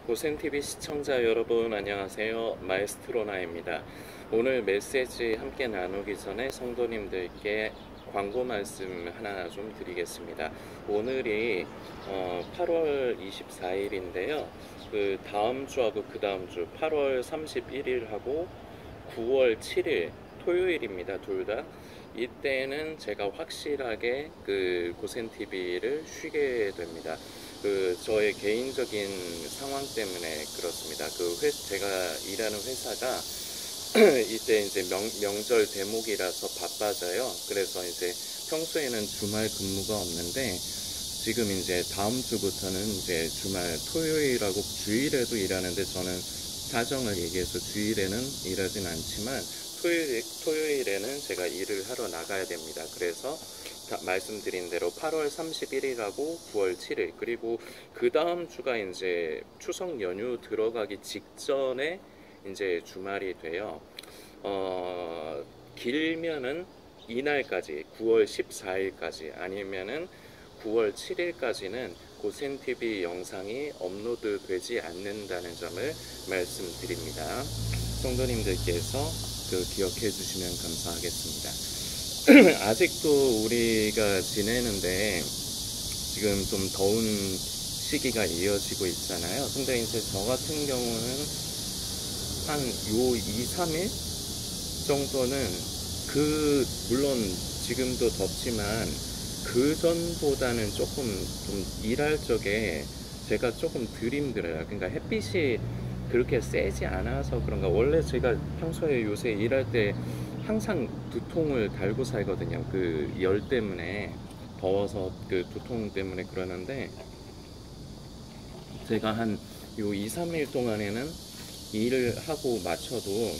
고센TV 시청자 여러분 안녕하세요. 마에스트로나입니다. 오늘 메시지 함께 나누기 전에 성도님들께 광고 말씀 하나 좀 드리겠습니다. 오늘이 8월 24일인데요. 그 다음 주하고 그 다음 주 8월 31일하고 9월 7일 토요일입니다. 둘 다. 이때는 제가 확실하게 그 고센TV를 쉬게 됩니다. 저의 개인적인 상황 때문에 그렇습니다. 제가 일하는 회사가 이때 이제 명절 대목이라서 바빠져요. 그래서 이제 평소에는 주말 근무가 없는데 지금 이제 다음 주부터는 이제 주말 토요일하고 주일에도 일하는데 저는 사정을 얘기해서 주일에는 일하진 않지만 토요일에는 제가 일을 하러 나가야 됩니다. 그래서 말씀드린 대로 8월 31일하고 9월 7일 그리고 그 다음 주가 이제 추석 연휴 들어가기 직전에 이제 주말이 돼요. 길면은 이날까지 9월 14일까지 아니면은 9월 7일까지는 고센TV 영상이 업로드 되지 않는다는 점을 말씀드립니다. 성도님들께서 기억해 주시면 감사하겠습니다. 아직도 우리가 지내는데 지금 좀 더운 시기가 이어지고 있잖아요. 근데 이제 저 같은 경우는 한 2, 3일 정도는 물론 지금도 덥지만 그 전보다는 조금 좀 일할 적에 제가 조금 덜 힘들어요. 그러니까 햇빛이 그렇게 세지 않아서 그런가. 원래 제가 평소에 요새 일할 때 항상 두통을 달고 살거든요. 그 열 때문에 더워서 그 두통 때문에 그러는데 제가 한 2, 3일 동안에는 일을 하고 마쳐도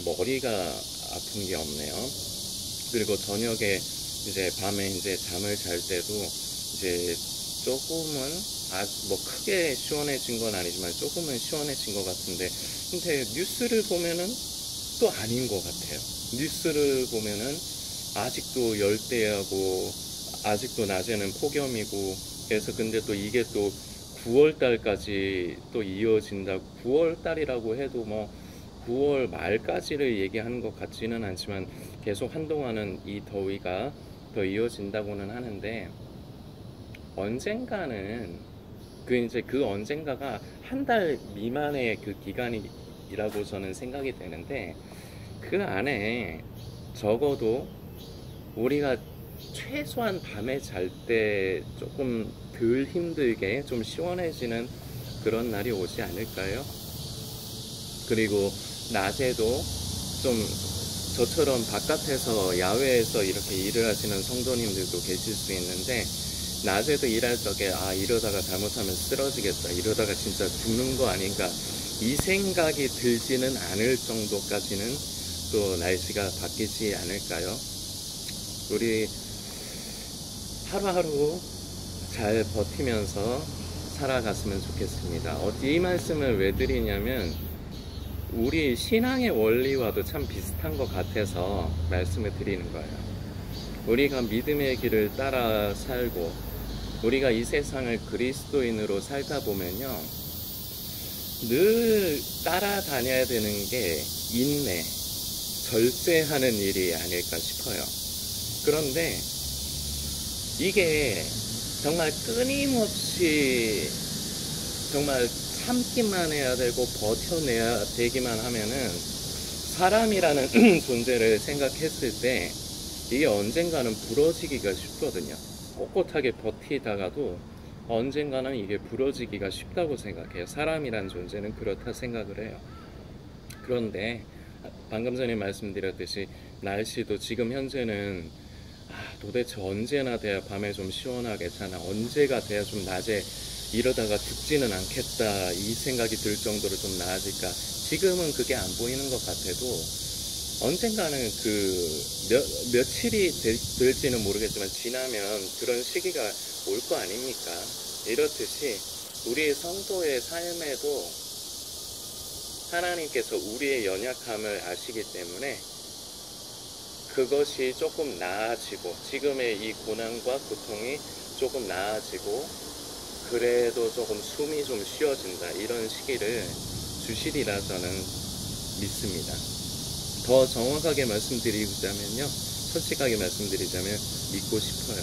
머리가 아픈 게 없네요. 그리고 저녁에 이제 밤에 이제 잠을 잘 때도 이제 조금은 뭐 크게 시원해진 건 아니지만 조금은 시원해진 것 같은데 근데 뉴스를 보면은 또 아닌 것 같아요. 뉴스를 보면은 아직도 열대야고 아직도 낮에는 폭염이고 그래서 근데 또 이게 또 9월 달까지 또 이어진다고 9월 달이라고 해도 뭐 9월 말까지를 얘기하는 것 같지는 않지만 계속 한동안은 이 더위가 더 이어진다고는 하는데 언젠가는 이제 그 언젠가가 한 달 미만의 그 기간이라고 저는 생각이 되는데 그 안에 적어도 우리가 최소한 밤에 잘 때 조금 덜 힘들게 좀 시원해지는 그런 날이 오지 않을까요? 그리고 낮에도 좀 저처럼 바깥에서 야외에서 이렇게 일을 하시는 성도님들도 계실 수 있는데 낮에도 일할 적에 이러다가 잘못하면 쓰러지겠다, 이러다가 진짜 죽는 거 아닌가 이 생각이 들지는 않을 정도까지는 또 날씨가 바뀌지 않을까요? 우리 하루하루 잘 버티면서 살아갔으면 좋겠습니다. 이 말씀을 왜 드리냐면 우리 신앙의 원리와도 참 비슷한 것 같아서 말씀을 드리는 거예요. 우리가 믿음의 길을 따라 살고 우리가 이 세상을 그리스도인으로 살다 보면요 늘 따라다녀야 되는 게 인내, 절제하는 일이 아닐까 싶어요. 그런데 이게 정말 끊임없이 정말 참기만 해야 되고 버텨내야 되기만 하면은 사람이라는 존재를 생각했을 때 이게 언젠가는 부러지기가 쉽거든요. 꼿꼿하게 버티다가도 언젠가는 이게 부러지기가 쉽다고 생각해요. 사람이란 존재는 그렇다 생각을 해요. 그런데 방금 전에 말씀드렸듯이 날씨도 지금 현재는 도대체 언제나 돼야 밤에 좀 시원하게 자나, 언제가 돼야 좀 낮에 이러다가 죽지는 않겠다 이 생각이 들 정도로 좀 나아질까. 지금은 그게 안 보이는 것 같아도 언젠가는 며칠이 될지는 모르겠지만 지나면 그런 시기가 올 거 아닙니까? 이렇듯이 우리 성도의 삶에도 하나님께서 우리의 연약함을 아시기 때문에 그것이 조금 나아지고 지금의 이 고난과 고통이 조금 나아지고 그래도 조금 숨이 좀 쉬어진다, 이런 시기를 주시리라 저는 믿습니다. 더 정확하게 말씀드리자면요, 솔직하게 말씀드리자면 믿고 싶어요.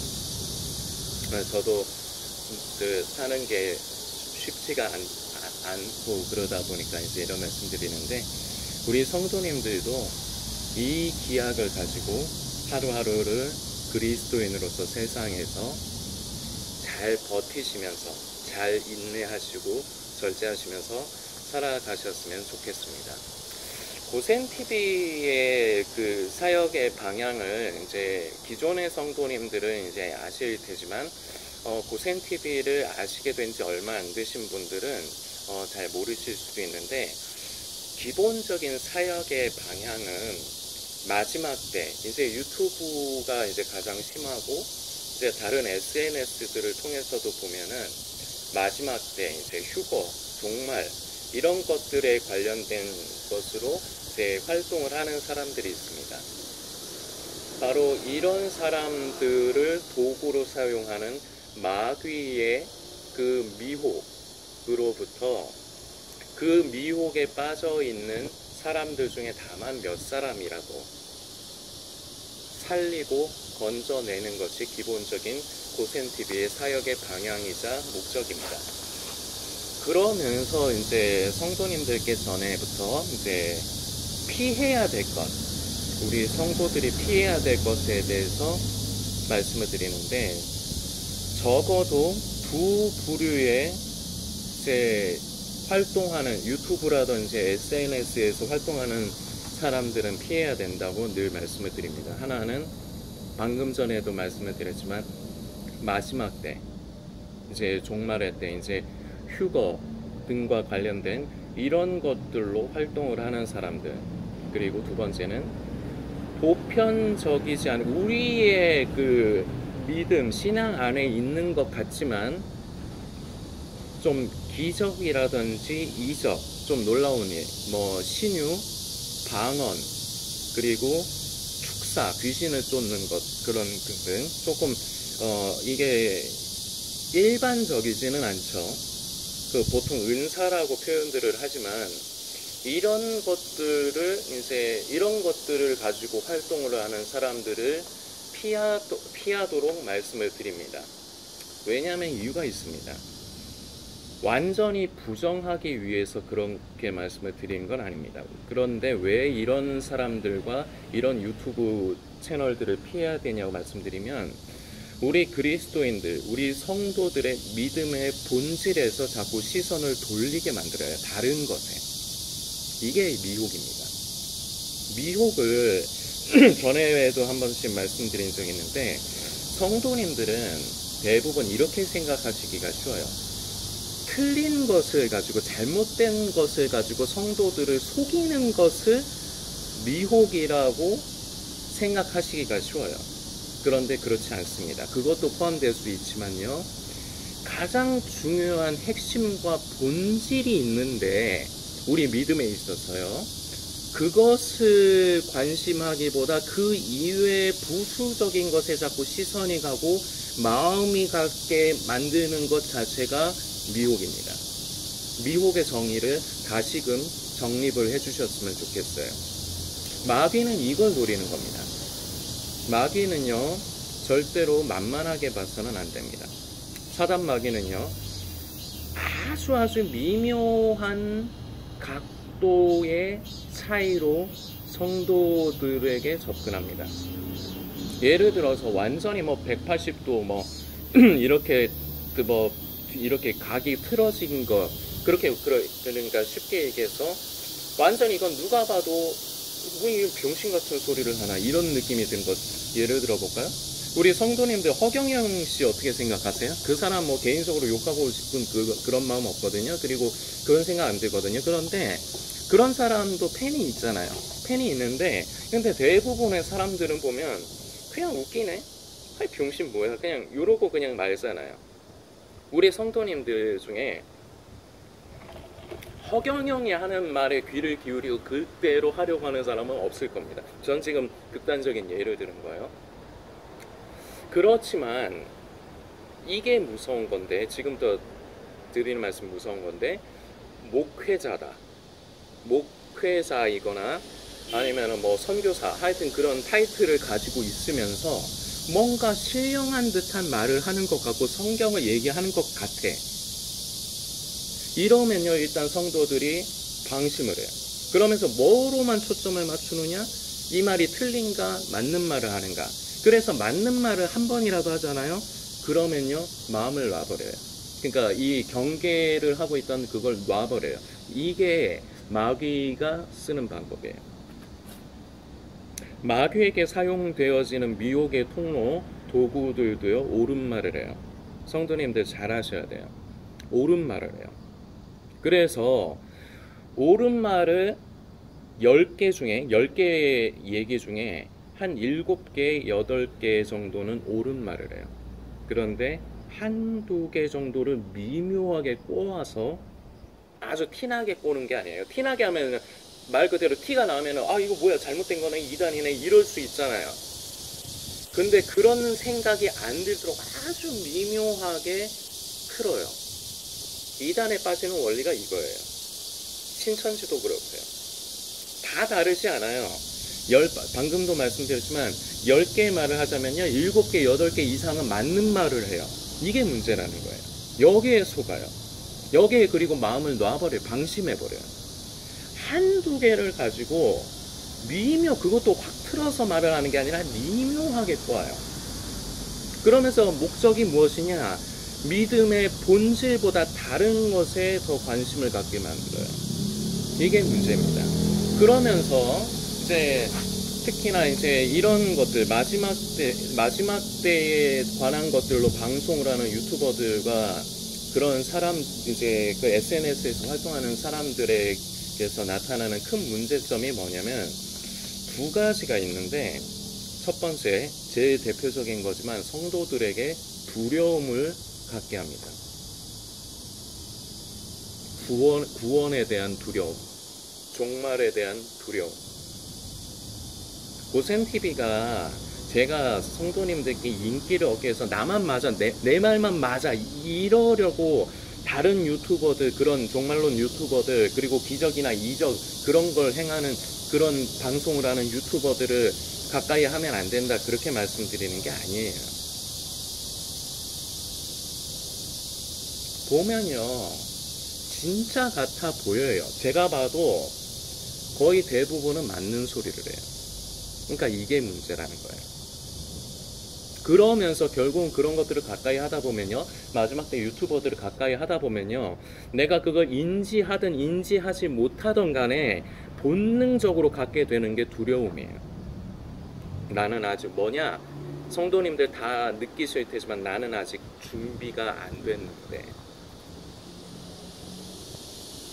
저도 사는 게 쉽지가 않고 그러다 보니까 이제 이런 말씀드리는데, 우리 성도님들도 이 기약을 가지고 하루하루를 그리스도인으로서 세상에서 잘 버티시면서, 잘 인내하시고 절제하시면서 살아가셨으면 좋겠습니다. 고센TV의 그 사역의 방향을 이제 기존의 성도님들은 이제 아실 테지만, 고센TV를 아시게 된 지 얼마 안 되신 분들은 잘 모르실 수도 있는데, 기본적인 사역의 방향은 마지막 때 이제 유튜브가 이제 가장 심하고, 이제 다른 SNS들을 통해서도 보면은 마지막 때 이제 휴거, 종말 이런 것들에 관련된 것으로 이제 활동을 하는 사람들이 있습니다. 바로 이런 사람들을 도구로 사용하는 마귀의 그 미혹으로부터, 그 미혹에 빠져 있는 사람들 중에 다만 몇 사람이라도 살리고 건져내는 것이 기본적인 고센TV의 사역의 방향이자 목적입니다. 그러면서 이제 성도님들께 전에부터 이제 피해야 될 것, 우리 성도들이 피해야 될 것에 대해서 말씀을 드리는데, 적어도 두 부류의 이제 활동하는, 유튜브라든지 SNS에서 활동하는 사람들은 피해야 된다고 늘 말씀을 드립니다. 하나는 방금 전에도 말씀을 드렸지만 마지막 때, 이제 종말의 때, 이제 휴거 등과 관련된 이런 것들로 활동을 하는 사람들. 그리고 두 번째는 보편적이지 않은 우리의 그 믿음, 신앙 안에 있는 것 같지만 좀 기적이라든지 이적, 좀 놀라운 일, 뭐 신유, 방언, 그리고 축사, 귀신을 쫓는 것, 그런 등 조금 이게 일반적이지는 않죠. 그 보통 은사라고 표현들을 하지만, 이런 것들을 가지고 활동을 하는 사람들을 피하도록 말씀을 드립니다. 왜냐하면 이유가 있습니다. 완전히 부정하기 위해서 그렇게 말씀을 드리는 건 아닙니다. 그런데 왜 이런 사람들과 이런 유튜브 채널들을 피해야 되냐고 말씀드리면, 우리 그리스도인들, 우리 성도들의 믿음의 본질에서 자꾸 시선을 돌리게 만들어요. 다른 것에. 이게 미혹입니다. 미혹을 전에도 한 번씩 말씀드린 적이 있는데, 성도님들은 대부분 이렇게 생각하시기가 쉬워요. 틀린 것을 가지고, 잘못된 것을 가지고 성도들을 속이는 것을 미혹이라고 생각하시기가 쉬워요. 그런데 그렇지 않습니다. 그것도 포함될 수 있지만요, 가장 중요한 핵심과 본질이 있는데, 우리 믿음에 있어서요, 그것을 관심하기보다 그 이외의 부수적인 것에 자꾸 시선이 가고 마음이 가게 만드는 것 자체가 미혹입니다. 미혹의 정의를 다시금 정립을 해주셨으면 좋겠어요. 마귀는 이걸 노리는 겁니다. 마귀는요, 절대로 만만하게 봐서는 안 됩니다. 사단 마귀는요, 아주 미묘한 각도의 차이로 성도들에게 접근합니다. 예를 들어서 완전히 180도 이렇게 각이 틀어진 거, 그러니까 쉽게 얘기해서 완전히 이건 누가 봐도 이 병신 같은 소리를 하나, 이런 느낌이 든 것 예를 들어 볼까요? 우리 성도님들, 허경영 씨 어떻게 생각하세요? 그 사람 개인적으로 욕하고 싶은 그런 마음 없거든요. 그리고 그런 생각 안 들거든요. 그런데 그런 사람도 팬이 있잖아요. 팬이 있는데, 근데 대부분의 사람들은 보면 그냥 웃기네? 아이 병신 뭐야? 그냥 이러고 그냥 말잖아요. 우리 성도님들 중에 허경영이 하는 말에 귀를 기울이고 그대로 하려고 하는 사람은 없을 겁니다. 전 지금 극단적인 예를 들은 거예요. 그렇지만 이게 무서운 건데, 지금도 드리는 말씀 무서운 건데, 목회자다, 목회자이거나 아니면 뭐 선교사, 하여튼 그런 타이틀을 가지고 있으면서 뭔가 신령한 듯한 말을 하는 것 같고 성경을 얘기하는 것 같아. 이러면요, 일단 성도들이 방심을 해요. 그러면서 뭐로만 초점을 맞추느냐? 이 말이 틀린가, 맞는 말을 하는가. 그래서 맞는 말을 한 번이라도 하잖아요. 그러면요, 마음을 놔버려요. 그러니까 이 경계를 하고 있던 그걸 놔버려요. 이게 마귀가 쓰는 방법이에요. 마귀에게 사용되어지는 미혹의 통로, 도구들도요, 옳은 말을 해요. 성도님들 잘 하셔야 돼요. 옳은 말을 해요. 그래서 옳은 말을 10개 중에, 10개 얘기 중에 한 7개, 8개 정도는 옳은 말을 해요. 그런데 한두 개 정도를 미묘하게 꼬아서, 아주 티나게 꼬는 게 아니에요. 티나게 하면 말 그대로 티가 나면 아, 이거 뭐야, 잘못된 거네, 이단이네, 이럴 수 있잖아요. 근데 그런 생각이 안 들도록 아주 미묘하게 틀어요. 이단에 빠지는 원리가 이거예요. 신천지도 그렇고요. 다 다르지 않아요. 방금도 말씀드렸지만 10개의 말을 하자면요, 7개, 8개 이상은 맞는 말을 해요. 이게 문제라는 거예요. 여기에 속아요. 여기에 그리고 마음을 놔버려요. 방심해버려요. 한두 개를 가지고 그것도 확 틀어서 말을 하는 게 아니라 미묘하게 꼬아요. 그러면서 목적이 무엇이냐? 믿음의 본질보다 다른 것에 더 관심을 갖게 만들어요. 이게 문제입니다. 그러면서 이제 특히나 이제 이런 것들, 마지막 때에 관한 것들로 방송을 하는 유튜버들과 그런 사람, 이제 그 SNS에서 활동하는 사람들에게서 나타나는 큰 문제점이 뭐냐면 두 가지가 있는데, 첫 번째, 제일 대표적인 거지만 성도들에게 두려움을 갖게 합니다. 구원에 대한 두려움, 종말에 대한 두려움. 고센TV가 제가 성도님들께 인기를 얻기 위해서 나만 맞아, 내 말만 맞아, 이러려고 다른 유튜버들, 그런 종말론 유튜버들, 그리고 기적이나 이적 그런 걸 행하는, 그런 방송을 하는 유튜버들을 가까이 하면 안 된다, 그렇게 말씀드리는 게 아니에요. 보면요, 진짜 같아 보여요. 제가 봐도 거의 대부분은 맞는 소리를 해요. 그러니까 이게 문제라는 거예요. 그러면서 결국은 그런 것들을 가까이 하다 보면요, 마지막 때 유튜버들을 가까이 하다 보면요, 내가 그걸 인지하든 인지하지 못하든 간에 본능적으로 갖게 되는 게 두려움이에요. 나는 아직 뭐냐? 성도님들 다 느끼실 테지만 나는 아직 준비가 안 됐는데,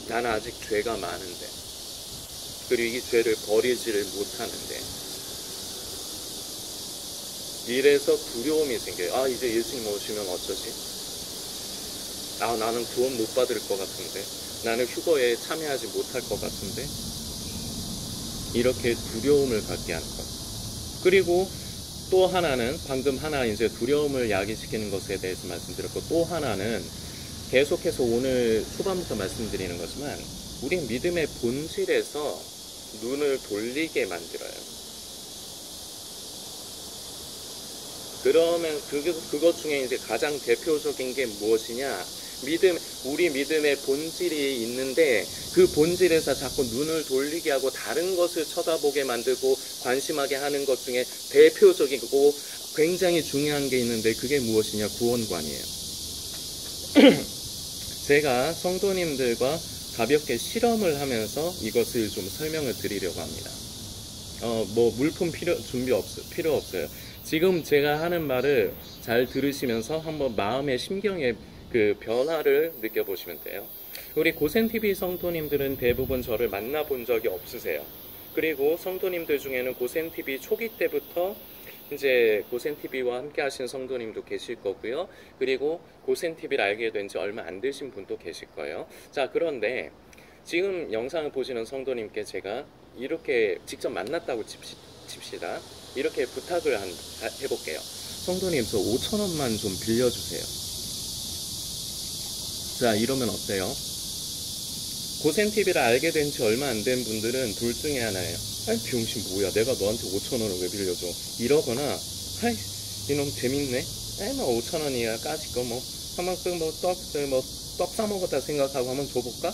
나는 아직 죄가 많은데, 그리고 이 죄를 버리지를 못하는데, 이래서 두려움이 생겨요. 아, 이제 예수님 오시면 어쩌지? 아, 나는 구원 못 받을 것 같은데, 나는 휴거에 참여하지 못할 것 같은데, 이렇게 두려움을 갖게 하는 것. 그리고 또 하나는, 방금 하나 이제 두려움을 야기시키는 것에 대해서 말씀드렸고, 또 하나는 계속해서 오늘 초반부터 말씀드리는 거지만, 우리 믿음의 본질에서 눈을 돌리게 만들어요. 그러면 그것 중에 이제 가장 대표적인 게 무엇이냐? 우리 믿음의 본질이 있는데, 그 본질에서 자꾸 눈을 돌리게 하고 다른 것을 쳐다보게 만들고 관심하게 하는 것 중에 대표적이고 굉장히 중요한 게 있는데, 그게 무엇이냐? 구원관이에요. 제가 성도님들과 가볍게 실험을 하면서 이것을 좀 설명을 드리려고 합니다. 물품 필요 없어요. 지금 제가 하는 말을 잘 들으시면서 한번 마음의 심경의 그 변화를 느껴보시면 돼요. 우리 고센TV 성도님들은 대부분 저를 만나본 적이 없으세요. 그리고 성도님들 중에는 고센TV 초기 때부터 이제 고센TV와 함께 하신 성도님도 계실 거고요. 그리고 고센TV를 알게 된 지 얼마 안 되신 분도 계실 거예요. 자, 그런데 지금 영상을 보시는 성도님께 제가 이렇게 직접 만났다고 칩시다. 이렇게 부탁을 해볼게요. 성도님, 저 5,000원만 좀 빌려주세요. 자, 이러면 어때요? 고센TV를 알게 된 지 얼마 안 된 분들은 둘 중에 하나예요. 아이, 병신 뭐야, 내가 너한테 5,000원을 왜 빌려줘? 이러거나, 아이, 이놈 재밌네? 에이, 뭐 5,000원이야, 까짓 거 뭐, 한번 떡 싸먹었다 생각하고 한번 줘볼까?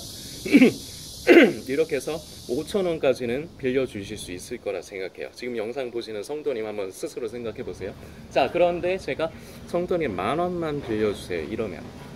이렇게 해서 5,000원까지는 빌려주실 수 있을 거라 생각해요. 지금 영상 보시는 성도님 한번 스스로 생각해 보세요. 자, 그런데 제가 성도님 10,000원만 빌려주세요 이러면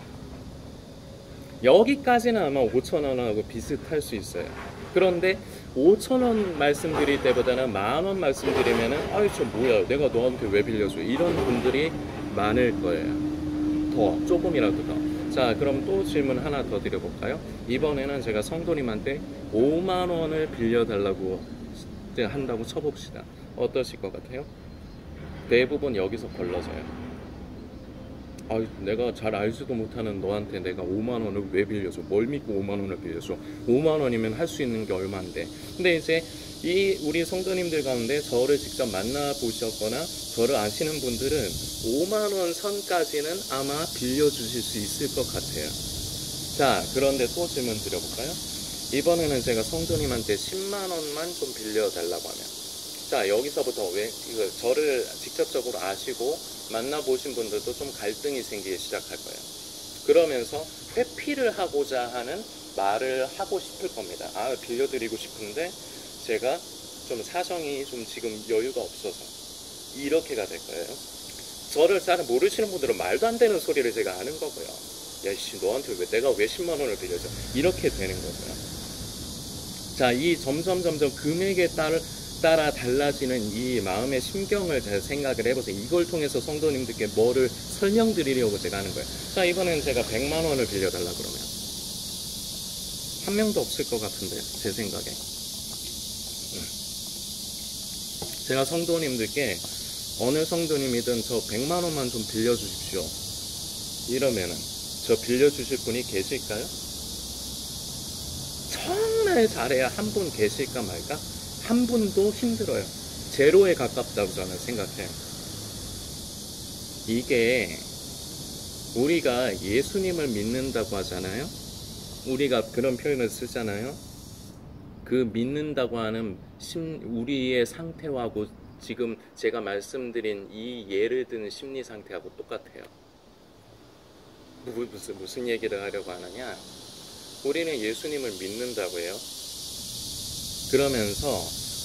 여기까지는 아마 5,000원하고 비슷할 수 있어요. 그런데 5,000원 말씀드릴 때보다는 10,000원 말씀드리면은 아이 저 뭐야, 내가 너한테 왜 빌려줘, 이런 분들이 많을 거예요. 더 조금이라도 더. 자, 그럼 또 질문 하나 더 드려볼까요? 이번에는 제가 성도님한테 50,000원을 빌려달라고 한다고 쳐봅시다. 어떠실 것 같아요? 대부분 여기서 걸러져요. 아, 내가 잘 알지도 못하는 너한테 내가 50,000원을 왜 빌려줘? 뭘 믿고 50,000원을 빌려줘? 50,000원이면 할 수 있는 게 얼마인데? 근데 이제 이 우리 성도님들 가운데 저를 직접 만나보셨거나 저를 아시는 분들은 50,000원 선까지는 아마 빌려주실 수 있을 것 같아요. 자, 그런데 또 질문 드려볼까요? 이번에는 제가 성도님한테 100,000원만 좀 빌려달라고 하면, 자, 여기서부터 왜 이거 저를 직접적으로 아시고 만나보신 분들도 좀 갈등이 생기기 시작할 거예요. 그러면서 회피를 하고자 하는 말을 하고 싶을 겁니다. 아, 빌려드리고 싶은데 제가 좀 사정이 좀 지금 여유가 없어서, 이렇게가 될 거예요. 저를 잘 모르시는 분들은 말도 안 되는 소리를 제가 하는 거고요. 야, 씨, 너한테 내가 왜 100,000원을 빌려줘? 이렇게 되는 거고요. 자, 이 점점 금액에 따라 달라지는 이 마음의 심경을 잘 생각을 해보세요. 이걸 통해서 성도님들께 뭐를 설명드리려고 제가 하는 거예요. 자, 이번엔 제가 100,000원을 빌려달라 그러면 한 명도 없을 것 같은데요, 제 생각에. 제가 성도님들께 어느 성도님이든 저 100,000원만 좀 빌려주십시오 이러면은 저 빌려주실 분이 계실까요? 정말 잘해야 한 분 계실까 말까? 한 분도 힘들어요. 제로에 가깝다고 저는 생각해요. 이게 우리가 예수님을 믿는다고 하잖아요. 우리가 그런 표현을 쓰잖아요. 그 믿는다고 하는 우리의 상태하고 지금 제가 말씀드린 이 예를 든 심리 상태하고 똑같아요. 무슨 얘기를 하려고 하느냐? 우리는 예수님을 믿는다고 해요. 그러면서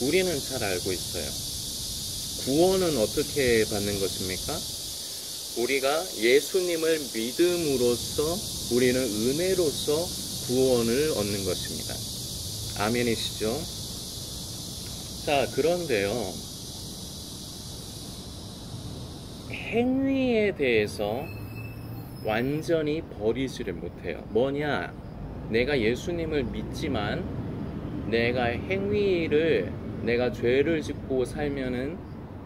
우리는 잘 알고 있어요. 구원은 어떻게 받는 것입니까? 우리가 예수님을 믿음으로써 우리는 은혜로서 구원을 얻는 것입니다. 아멘이시죠? 자, 그런데요, 행위에 대해서 완전히 버리지를 못해요. 뭐냐? 내가 예수님을 믿지만 내가 내가 죄를 짓고 살면은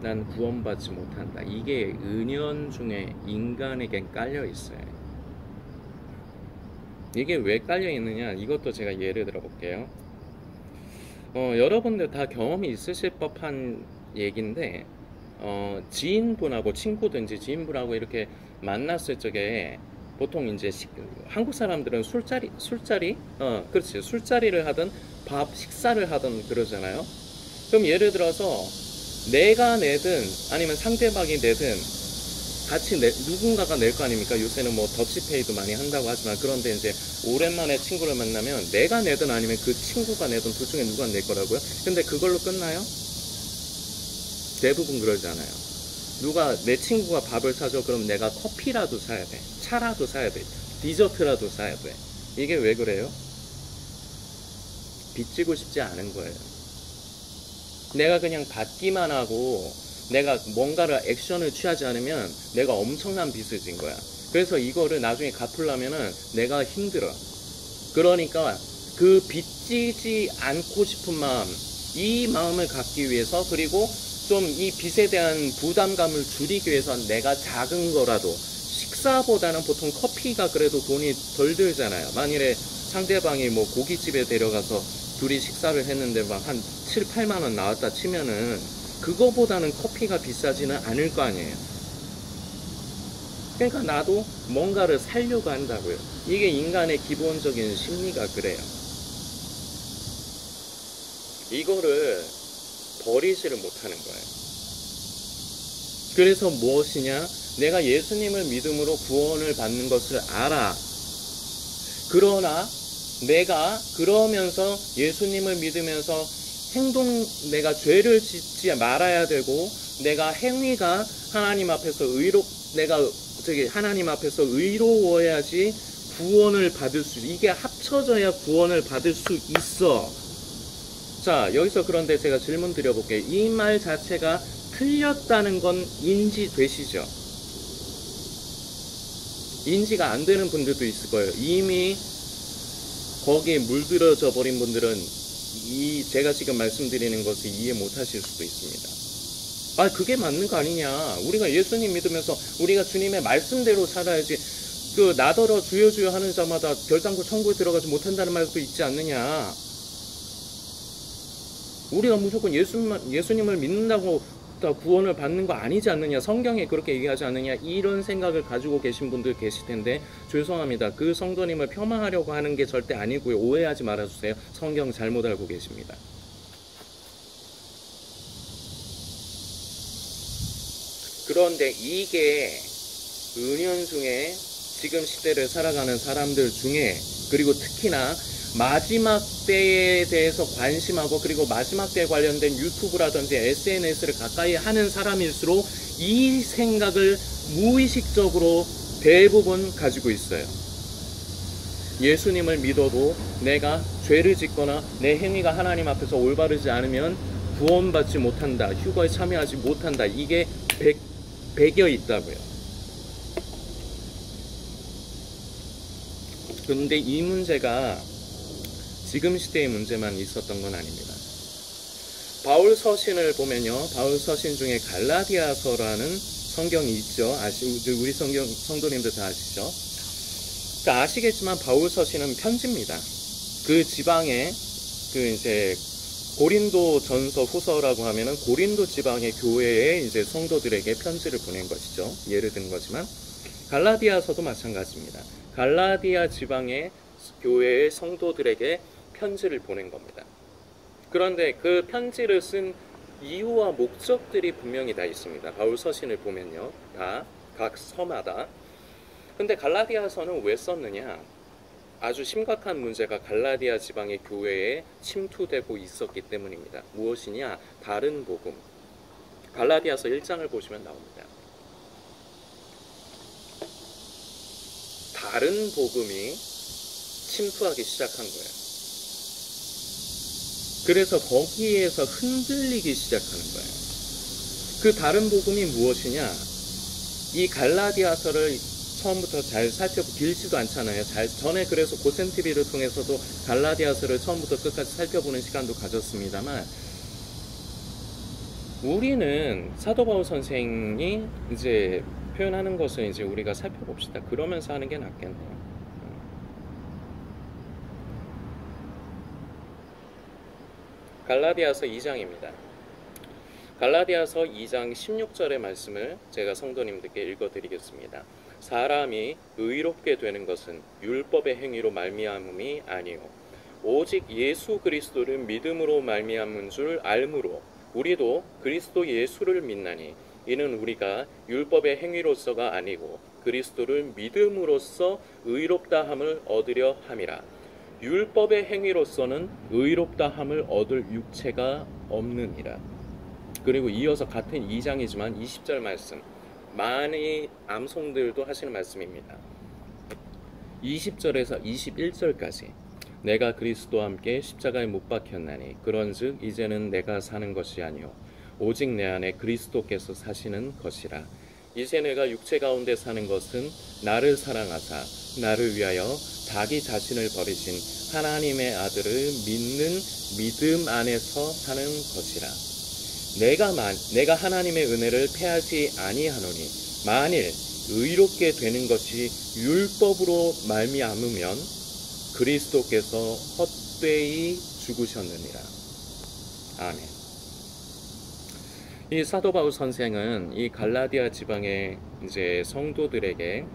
난 구원받지 못한다. 이게 은연중에 인간에겐 깔려 있어요. 이게 왜 깔려 있느냐? 이것도 제가 예를 들어 볼게요. 여러분들 다 경험이 있으실 법한 얘기인데, 지인분하고 친구든지 지인분하고 이렇게 만났을 적에 보통 이제 한국 사람들은 그렇지, 술자리를 하든 식사를 하든 그러잖아요. 그럼 예를 들어서 내가 내든 아니면 상대방이 내든 같이 누군가가 낼 거 아닙니까? 요새는 뭐 더치페이도 많이 한다고 하지만, 그런데 이제 오랜만에 친구를 만나면 내가 내든 아니면 그 친구가 내든 둘 중에 누가 낼 거라고요? 근데 그걸로 끝나요? 대부분 그러잖아요. 내 친구가 밥을 사줘. 그럼 내가 커피라도 사야 돼, 차라도 사야 돼, 디저트라도 사야 돼. 이게 왜 그래요? 빚지고 싶지 않은 거예요. 내가 그냥 받기만 하고 내가 뭔가를 액션을 취하지 않으면 내가 엄청난 빚을 진 거야. 그래서 이거를 나중에 갚으려면은 내가 힘들어. 그러니까 그 빚지지 않고 싶은 마음, 이 마음을 갖기 위해서, 그리고 좀 이 빚에 대한 부담감을 줄이기 위해서 내가 작은 거라도, 식사보다는 보통 커피가 그래도 돈이 덜 들잖아요. 만일에 상대방이 뭐 고깃집에 데려가서 둘이 식사를 했는데 막 한 7, 8만 원 나왔다 치면은 그거보다는 커피가 비싸지는 않을 거 아니에요. 그러니까 나도 뭔가를 살려고 한다고요. 이게 인간의 기본적인 심리가 그래요. 이거를 버리지를 못하는 거예요. 그래서 무엇이냐? 내가 예수님을 믿음으로 구원을 받는 것을 알아. 그러나 내가 그러면서 예수님을 믿으면서 내가 죄를 짓지 말아야 되고, 내가 행위가 하나님 앞에서 하나님 앞에서 의로워야지 구원을 받을 이게 합쳐져야 구원을 받을 수 있어. 자, 여기서 그런데 제가 질문 드려볼게요. 이 말 자체가 틀렸다는 건 인지되시죠? 인지가 안 되는 분들도 있을 거예요. 이미 거기에 물들어져 버린 분들은 제가 지금 말씀드리는 것을 이해 못 하실 수도 있습니다. 그게 맞는 거 아니냐. 우리가 예수님 믿으면서 우리가 주님의 말씀대로 살아야지. 나더러 주여 주여 하는 자마다 별당구 천국에 들어가지 못한다는 말도 있지 않느냐. 우리가 무조건 예수님을 믿는다고 구원을 받는 거 아니지 않느냐. 성경에 그렇게 얘기하지 않느냐. 이런 생각을 가지고 계신 분들 계실 텐데 죄송합니다. 그 성도님을 폄하하려고 하는 게 절대 아니고요. 오해하지 말아주세요. 성경 잘못 알고 계십니다. 그런데 이게 은연중에 지금 시대를 살아가는 사람들 중에, 그리고 특히나 마지막 때에 대해서 관심하고, 그리고 마지막 때에 관련된 유튜브라든지 SNS를 가까이 하는 사람일수록 이 생각을 무의식적으로 대부분 가지고 있어요. 예수님을 믿어도 내가 죄를 짓거나 내 행위가 하나님 앞에서 올바르지 않으면 구원받지 못한다, 휴거에 참여하지 못한다, 이게 배겨 있다고요. 그런데 이 문제가 지금 시대의 문제만 있었던 건 아닙니다. 바울 서신을 보면요, 바울 서신 중에 갈라디아서라는 성경이 있죠. 우리 성도님들 다 아시죠? 그러니까 아시겠지만 바울 서신은 편지입니다. 그 지방에 이제 고린도 전서 후서라고 하면은 고린도 지방의 교회에 이제 성도들에게 편지를 보낸 것이죠. 예를 든 거지만 갈라디아서도 마찬가지입니다. 갈라디아 지방의 교회의 성도들에게 편지를 보낸 겁니다. 그런데 그 편지를 쓴 이유와 목적들이 분명히 다 있습니다. 바울 서신을 보면요, 다 각 서마다. 근데 갈라디아서는 왜 썼느냐? 아주 심각한 문제가 갈라디아 지방의 교회에 침투되고 있었기 때문입니다. 무엇이냐? 다른 복음. 갈라디아서 1장을 보시면 나옵니다. 다른 복음이 침투하기 시작한 거예요. 그래서 거기에서 흔들리기 시작하는 거예요. 그 다른 복음이 무엇이냐? 이 갈라디아서를 처음부터 잘 길지도 않잖아요. 전에 그래서 고센TV를 통해서도 갈라디아서를 처음부터 끝까지 살펴보는 시간도 가졌습니다만, 우리는 사도 바울 선생이 이제 표현하는 것을 이제 우리가 살펴봅시다. 그러면서 하는 게 낫겠네요. 갈라디아서 2장입니다. 갈라디아서 2장 16절의 말씀을 제가 성도님들께 읽어드리겠습니다. 사람이 의롭게 되는 것은 율법의 행위로 말미암음이 아니요 오직 예수 그리스도를 믿음으로 말미암은 줄 알므로 우리도 그리스도 예수를 믿나니 이는 우리가 율법의 행위로서가 아니고 그리스도를 믿음으로써 의롭다함을 얻으려 함이라. 율법의 행위로서는 의롭다함을 얻을 육체가 없느니라. 그리고 이어서 같은 2장이지만 20절 말씀, 많이 암송들도 하시는 말씀입니다. 20절에서 21절까지 내가 그리스도와 함께 십자가에 못 박혔나니 그런즉 이제는 내가 사는 것이 아니요 오직 내 안에 그리스도께서 사시는 것이라. 이제 내가 육체 가운데 사는 것은 나를 사랑하사 나를 위하여 자기 자신을 버리신 하나님의 아들을 믿는 믿음 안에서 사는 것이라. 내가 하나님의 은혜를 패하지 아니하노니 만일 의롭게 되는 것이 율법으로 말미암으면 그리스도께서 헛되이 죽으셨느니라. 아멘. 이 사도 바울 선생은 이 갈라디아 지방의 이제 성도들에게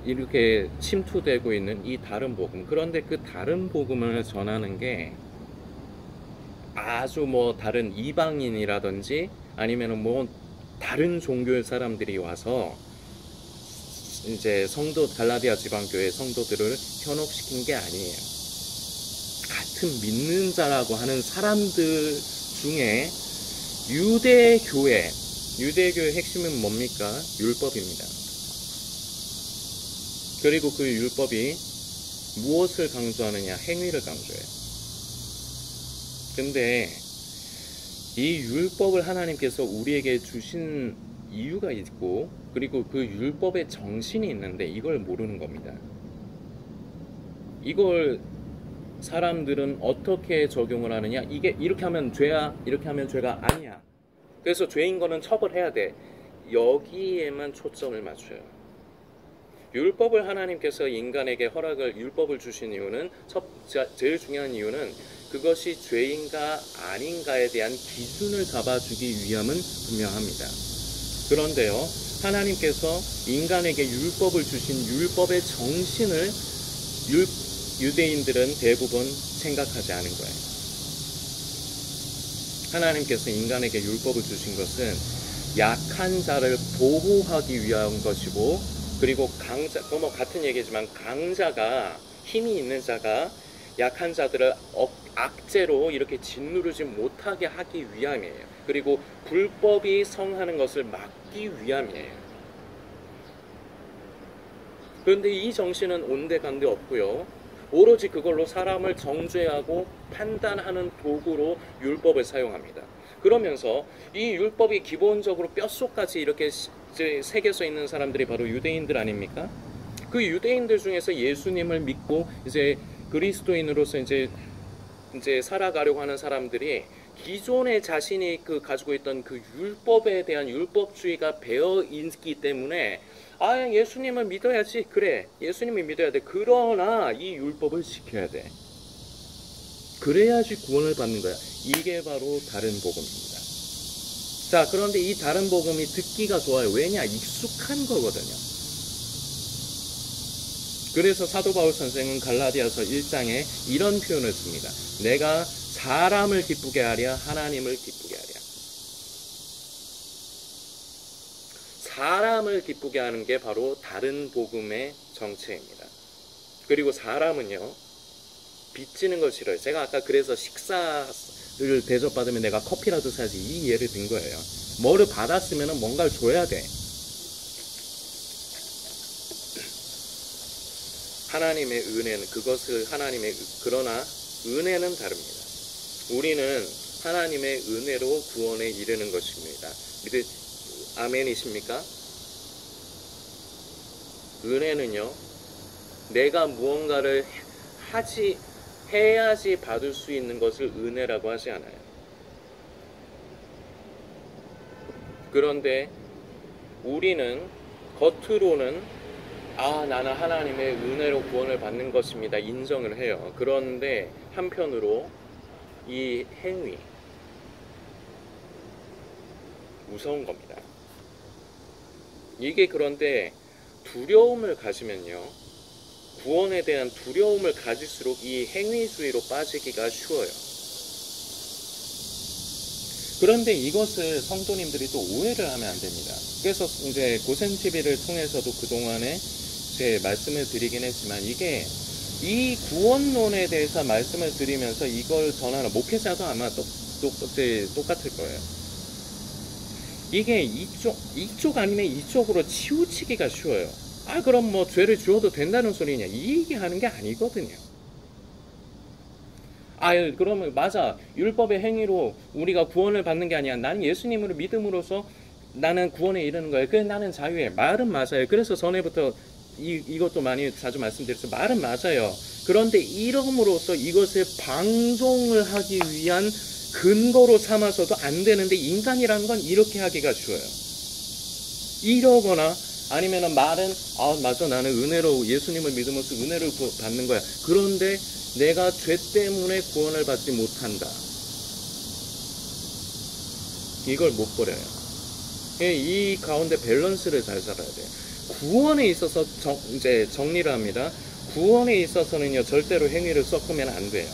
이렇게 침투되고 있는 이 다른 복음, 그런데 그 다른 복음을 전하는 게 아주 뭐 다른 이방인이라든지 아니면은 뭐 다른 종교의 사람들이 와서 이제 갈라디아 지방교회 성도들을 현혹시킨 게 아니에요. 같은 믿는 자라고 하는 사람들 중에 유대교회의 핵심은 뭡니까? 율법입니다. 그리고 그 율법이 무엇을 강조하느냐? 행위를 강조해요. 근데 이 율법을 하나님께서 우리에게 주신 이유가 있고, 그리고 그 율법의 정신이 있는데 이걸 모르는 겁니다. 이걸 사람들은 어떻게 적용을 하느냐? 이게 이렇게 하면 죄야, 이렇게 하면 죄가 아니야. 그래서 죄인 거는 처벌해야 돼. 여기에만 초점을 맞춰요. 율법을 하나님께서 인간에게 율법을 주신 이유는 제일 중요한 이유는 그것이 죄인가 아닌가에 대한 기준을 잡아주기 위함은 분명합니다. 그런데요, 하나님께서 인간에게 율법을 주신 율법의 정신을 유대인들은 대부분 생각하지 않은 거예요. 하나님께서 인간에게 율법을 주신 것은 약한 자를 보호하기 위한 것이고, 그리고 뭐 같은 얘기지만 강자가, 힘이 있는 자가 약한 자들을 악재로 이렇게 짓누르지 못하게 하기 위함이에요. 그리고 불법이 성하는 것을 막기 위함이에요. 그런데 이 정신은 온데간데 없고요. 오로지 그걸로 사람을 정죄하고 판단하는 도구로 율법을 사용합니다. 그러면서 이 율법이 기본적으로 뼛속까지 이렇게 새겨져 있는 사람들이 바로 유대인들 아닙니까? 그 유대인들 중에서 예수님을 믿고 이제 그리스도인으로서 이제 살아가려고 하는 사람들이 기존에 자신이 가지고 있던 그 율법에 대한 율법주의가 배어 있기 때문에 예수님을 믿어야지. 그래, 예수님을 믿어야 돼. 그러나 이 율법을 지켜야 돼. 그래야지 구원을 받는 거야. 이게 바로 다른 복음입니다. 자, 그런데 이 다른 복음이 듣기가 좋아요. 왜냐? 익숙한 거거든요. 그래서 사도 바울 선생은 갈라디아서 1장에 이런 표현을 씁니다. 내가 사람을 기쁘게 하랴 하나님을 기쁘게 하랴. 사람을 기쁘게 하는 게 바로 다른 복음의 정체입니다. 그리고 사람은요, 빚지는 걸 싫어요. 제가 아까 그래서 식사를 대접받으면 내가 커피라도 사지, 이 예를 든 거예요. 뭐를 받았으면 뭔가를 줘야 돼. 하나님의 은혜는 그러나 은혜는 다릅니다. 우리는 하나님의 은혜로 구원에 이르는 것입니다. 아멘이십니까? 은혜는요, 내가 무언가를 해야지 받을 수 있는 것을 은혜라고 하지 않아요. 그런데 우리는 겉으로는 나는 하나님의 은혜로 구원을 받는 것입니다, 인정을 해요. 그런데 한편으로 이 행위, 무서운 겁니다. 이게 그런데 두려움을 가지면요, 구원에 대한 두려움을 가질수록 이 행위주의로 빠지기가 쉬워요. 그런데 이것을 성도님들이 또 오해를 하면 안 됩니다. 그래서 이제 고센TV를 통해서도 그동안에 제 말씀을 드리긴 했지만, 이게 이 구원론에 대해서 말씀을 드리면서 이걸 전하는 목회자도 아마 똑같을 거예요. 이게 이쪽 아니면 이쪽으로 치우치기가 쉬워요. 그럼 뭐 죄를 지어도 된다는 소리냐, 이 얘기하는 게 아니거든요. 그러면 맞아, 율법의 행위로 우리가 구원을 받는 게 아니야. 나는 예수님을 믿음으로써 나는 구원에 이르는 거예요. 그래, 나는 자유해. 말은 맞아요. 그래서 전에부터 이것도 많이 자주 말씀드렸죠. 말은 맞아요. 그런데 이름으로써 이것을 방종을 하기 위한 근거로 삼아서도 안 되는데, 인간이라는 건 이렇게 하기가 쉬워요. 이러거나 아니면은 말은 맞아, 나는 은혜로 예수님을 믿으면서 은혜를 받는 거야. 그런데 내가 죄 때문에 구원을 받지 못한다. 이걸 못 버려요. 이 가운데 밸런스를 잘 잡아야 돼요. 구원에 있어서 이제 정리를 합니다. 구원에 있어서는요, 절대로 행위를 섞으면 안 돼요.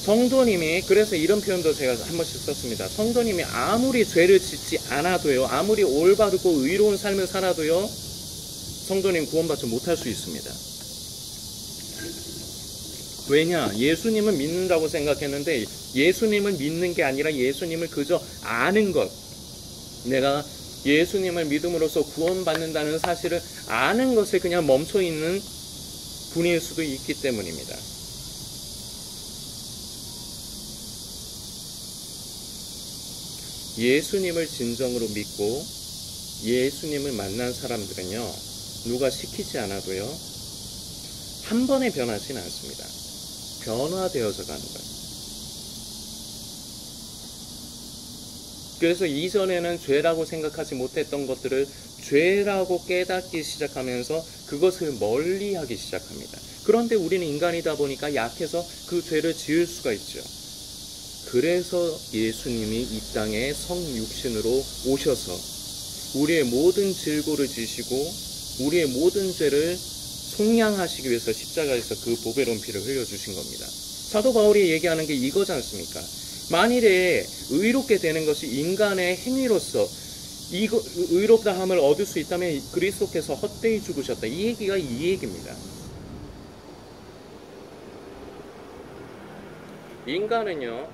성도님이, 그래서 이런 표현도 제가 한 번씩 썼습니다. 성도님이 아무리 죄를 짓지 않아도요, 아무리 올바르고 의로운 삶을 살아도요, 성도님 구원받지 못할 수 있습니다. 왜냐? 예수님을 믿는다고 생각했는데 예수님을 믿는 게 아니라 예수님을 그저 아는 것, 내가 예수님을 믿음으로써 구원받는다는 사실을 아는 것에 그냥 멈춰있는 분일 수도 있기 때문입니다. 예수님을 진정으로 믿고 예수님을 만난 사람들은요, 누가 시키지 않아도요, 한 번에 변하진 않습니다. 변화되어서 가는 거예요. 그래서 이전에는 죄라고 생각하지 못했던 것들을 죄라고 깨닫기 시작하면서 그것을 멀리하기 시작합니다. 그런데 우리는 인간이다 보니까 약해서 그 죄를 지을 수가 있죠. 그래서 예수님이 이 땅에 성육신으로 오셔서 우리의 모든 질고를 지시고 우리의 모든 죄를 속량하시기 위해서 십자가에서 그 보배로운 피를 흘려주신 겁니다. 사도 바울이 얘기하는 게 이거지 않습니까? 만일에 의롭게 되는 것이 인간의 행위로서 의롭다함을 얻을 수 있다면 그리스도께서 헛되이 죽으셨다. 이 얘기가 이 얘기입니다. 인간은요,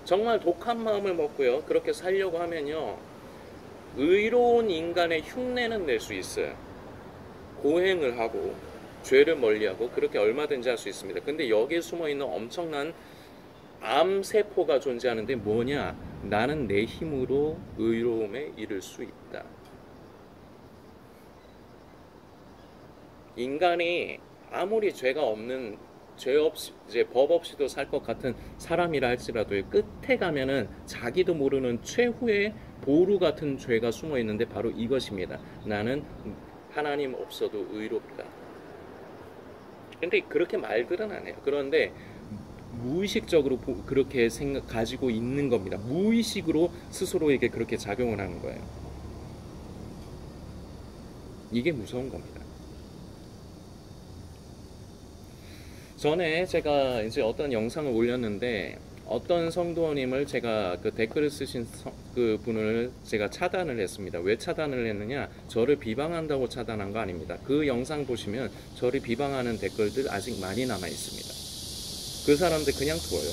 정말 독한 마음을 먹고요, 그렇게 살려고 하면요, 의로운 인간의 흉내는 낼 수 있어요. 고행을 하고 죄를 멀리하고 그렇게 얼마든지 할 수 있습니다. 근데 여기에 숨어있는 엄청난 암세포가 존재하는데 뭐냐? 나는 내 힘으로 의로움에 이를 수 있다. 인간이 아무리 죄가 없는, 죄 없이, 이제 법 없이도 살 것 같은 사람이라 할지라도 끝에 가면은 자기도 모르는 최후의 보루 같은 죄가 숨어 있는데 바로 이것입니다. 나는 하나님 없어도 의롭다. 근데 그렇게 말들은 안 해요. 그런데 무의식적으로 그렇게 가지고 있는 겁니다. 무의식으로 스스로에게 그렇게 작용을 하는 거예요. 이게 무서운 겁니다. 전에 제가 이제 어떤 영상을 올렸는데 어떤 성도님을 제가 그 댓글을 쓰신 그 분을 제가 차단을 했습니다. 왜 차단을 했느냐? 저를 비방한다고 차단한 거 아닙니다. 그 영상 보시면 저를 비방하는 댓글들 아직 많이 남아 있습니다. 그 사람들 그냥 둬요.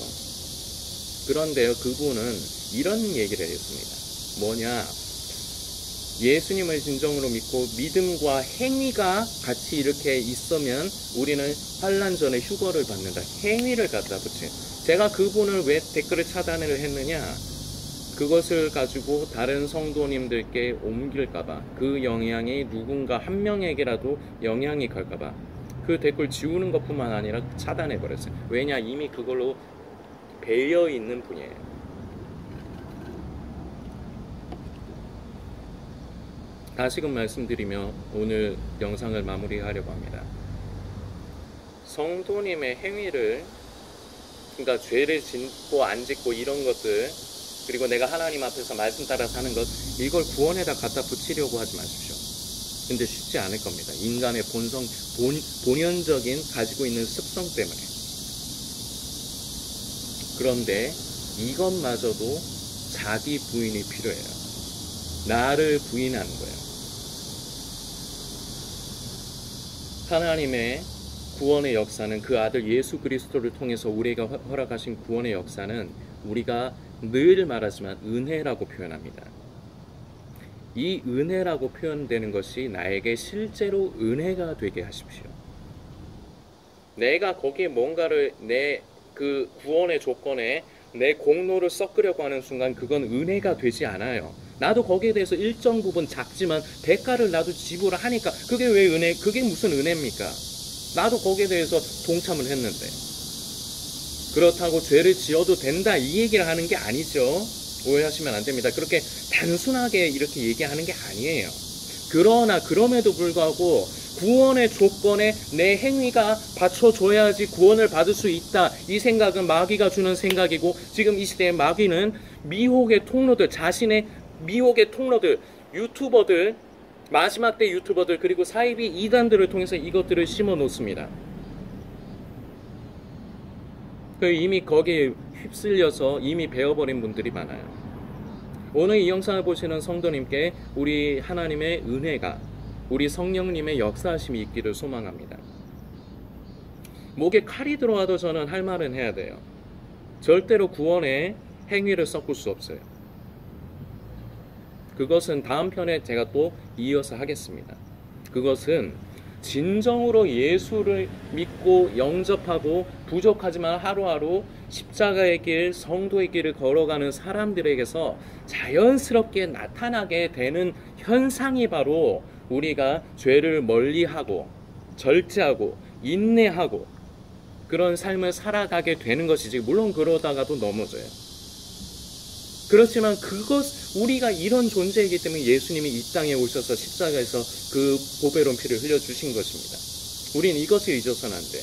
그런데요, 그분은 이런 얘기를 했습니다. 뭐냐? 예수님을 진정으로 믿고 믿음과 행위가 같이 이렇게 있으면 우리는 환난 전에 휴거를 받는다. 행위를 갖다 붙인. 제가 그분을 왜 댓글을 차단을 했느냐? 그것을 가지고 다른 성도님들께 옮길까봐, 그 영향이 누군가 한 명에게라도 영향이 갈까봐 그 댓글 지우는 것뿐만 아니라 차단해버렸어요. 왜냐? 이미 그걸로 배여있는 분이에요. 다시금 말씀드리며 오늘 영상을 마무리하려고 합니다. 성도님의 행위를, 그러니까 죄를 짓고 안 짓고 이런 것들, 그리고 내가 하나님 앞에서 말씀 따라 사는 것, 이걸 구원에다 갖다 붙이려고 하지 마십시오. 근데 쉽지 않을 겁니다. 인간의 본연적인 가지고 있는 습성 때문에. 그런데 이것마저도 자기 부인이 필요해요. 나를 부인하는 거예요. 하나님의 구원의 역사는, 그 아들 예수 그리스도를 통해서 우리가 허락하신 구원의 역사는 우리가 늘 말하지만 은혜라고 표현합니다. 이 은혜라고 표현되는 것이 나에게 실제로 은혜가 되게 하십시오. 내가 거기에 뭔가를 내 그 구원의 조건에 내 공로를 섞으려고 하는 순간 그건 은혜가 되지 않아요. 나도 거기에 대해서 일정 부분 작지만 대가를 나도 지불을 하니까 그게 왜 은혜, 그게 무슨 은혜입니까? 나도 거기에 대해서 동참을 했는데. 그렇다고 죄를 지어도 된다 이 얘기를 하는 게 아니죠. 오해하시면 안 됩니다. 그렇게 단순하게 이렇게 얘기하는 게 아니에요. 그러나 그럼에도 불구하고 구원의 조건에 내 행위가 받쳐줘야지 구원을 받을 수 있다. 이 생각은 마귀가 주는 생각이고, 지금 이 시대의 마귀는 미혹의 통로들, 자신의 미혹의 통로들, 유튜버들, 마지막 때 유튜버들, 그리고 사이비 이단들을 통해서 이것들을 심어 놓습니다. 이미 거기에 휩쓸려서 이미 배워버린 분들이 많아요. 오늘 이 영상을 보시는 성도님께 우리 하나님의 은혜가, 우리 성령님의 역사하심이 있기를 소망합니다. 목에 칼이 들어와도 저는 할 말은 해야 돼요. 절대로 구원의 행위를 섞을 수 없어요. 그것은 다음 편에 제가 또 이어서 하겠습니다. 그것은 진정으로 예수를 믿고 영접하고 부족하지만 하루하루 십자가의 길, 성도의 길을 걸어가는 사람들에게서 자연스럽게 나타나게 되는 현상이 바로 우리가 죄를 멀리하고 절제하고 인내하고 그런 삶을 살아가게 되는 것이지, 물론 그러다가도 넘어져요. 그렇지만 우리가 이런 존재이기 때문에 예수님이 이 땅에 오셔서 십자가에서 그 보배로운 피를 흘려주신 것입니다. 우린 이것을 잊어서는 안 돼요.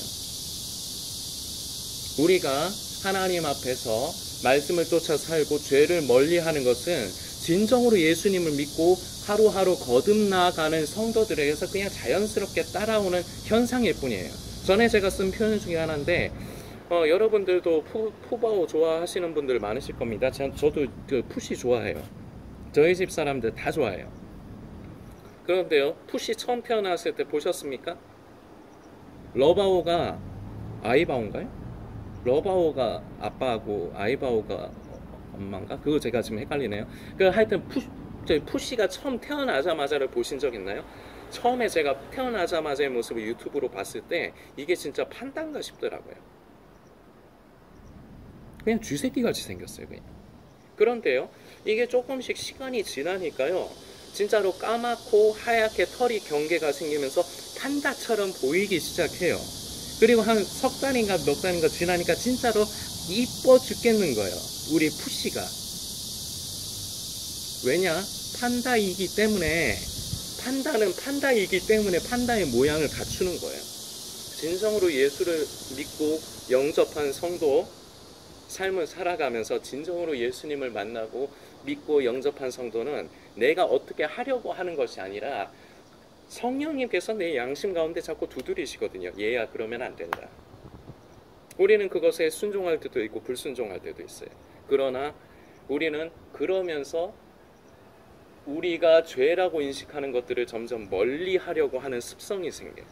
우리가 하나님 앞에서 말씀을 쫓아 살고 죄를 멀리하는 것은 진정으로 예수님을 믿고 하루하루 거듭나가는 성도들에게서 그냥 자연스럽게 따라오는 현상일 뿐이에요. 전에 제가 쓴 표현 중에 하나인데, 여러분들도 푸바오 좋아하시는 분들 많으실 겁니다. 저도 그 푸시 좋아해요. 저희 집 사람들 다 좋아해요. 그런데요, 푸시 처음 태어났을 때 보셨습니까? 러바오가 아이바오인가요? 러바오가 아빠하고 아이바오가 엄마인가? 그거 제가 지금 헷갈리네요. 하여튼 푸시가 처음 태어나자마자를 보신 적 있나요? 처음에 제가 태어나자마자의 모습을 유튜브로 봤을 때 이게 진짜 판단가 싶더라고요. 그냥 쥐새끼같이 생겼어요, 그냥. 그런데요, 이게 조금씩 시간이 지나니까요, 진짜로 까맣고 하얗게 털이 경계가 생기면서 판다처럼 보이기 시작해요. 그리고 한 석 달인가 몇 달인가 지나니까 진짜로 이뻐 죽겠는 거예요, 우리 푸시가. 왜냐? 판다이기 때문에, 판다는 판다이기 때문에 판다의 모양을 갖추는 거예요. 진정으로 예수를 믿고 영접한 성도, 삶을 살아가면서 진정으로 예수님을 만나고 믿고 영접한 성도는 내가 어떻게 하려고 하는 것이 아니라 성령님께서 내 양심 가운데 자꾸 두드리시거든요. 얘야, 그러면 안 된다. 우리는 그것에 순종할 때도 있고 불순종할 때도 있어요. 그러나 우리는 그러면서 우리가 죄라고 인식하는 것들을 점점 멀리 하려고 하는 습성이 생겨요.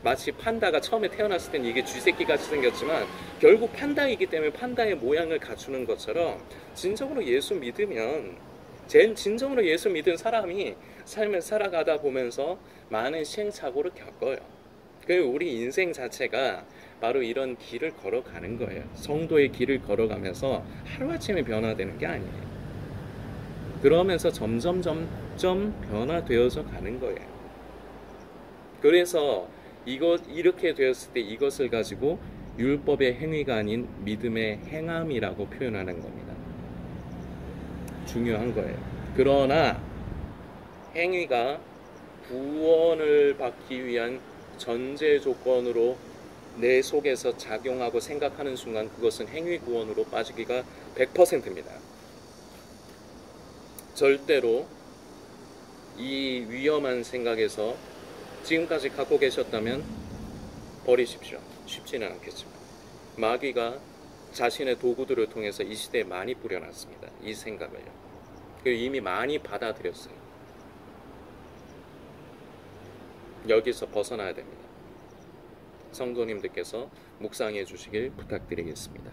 마치 판다가 처음에 태어났을 땐 이게 쥐새끼같이 생겼지만 결국 판다이기 때문에 판다의 모양을 갖추는 것처럼 진정으로 예수 믿으면, 진정으로 예수 믿은 사람이 삶을 살아가다 보면서 많은 시행착오를 겪어요. 우리 인생 자체가 바로 이런 길을 걸어가는 거예요. 성도의 길을 걸어가면서 하루아침에 변화되는 게 아니에요. 그러면서 점점 변화되어서 가는 거예요. 그래서 이렇게 되었을 때 이것을 가지고 율법의 행위가 아닌 믿음의 행함이라고 표현하는 겁니다. 중요한 거예요. 그러나 행위가 구원을 받기 위한 전제 조건으로 내 속에서 작용하고 생각하는 순간 그것은 행위 구원으로 빠지기가 100%입니다. 절대로 이 위험한 생각에서 지금까지 갖고 계셨다면 버리십시오. 쉽지는 않겠지만 마귀가 자신의 도구들을 통해서 이 시대에 많이 뿌려놨습니다. 이 생각을요. 그리고 이미 많이 받아들였어요. 여기서 벗어나야 됩니다. 성도님들께서 묵상해 주시길 부탁드리겠습니다.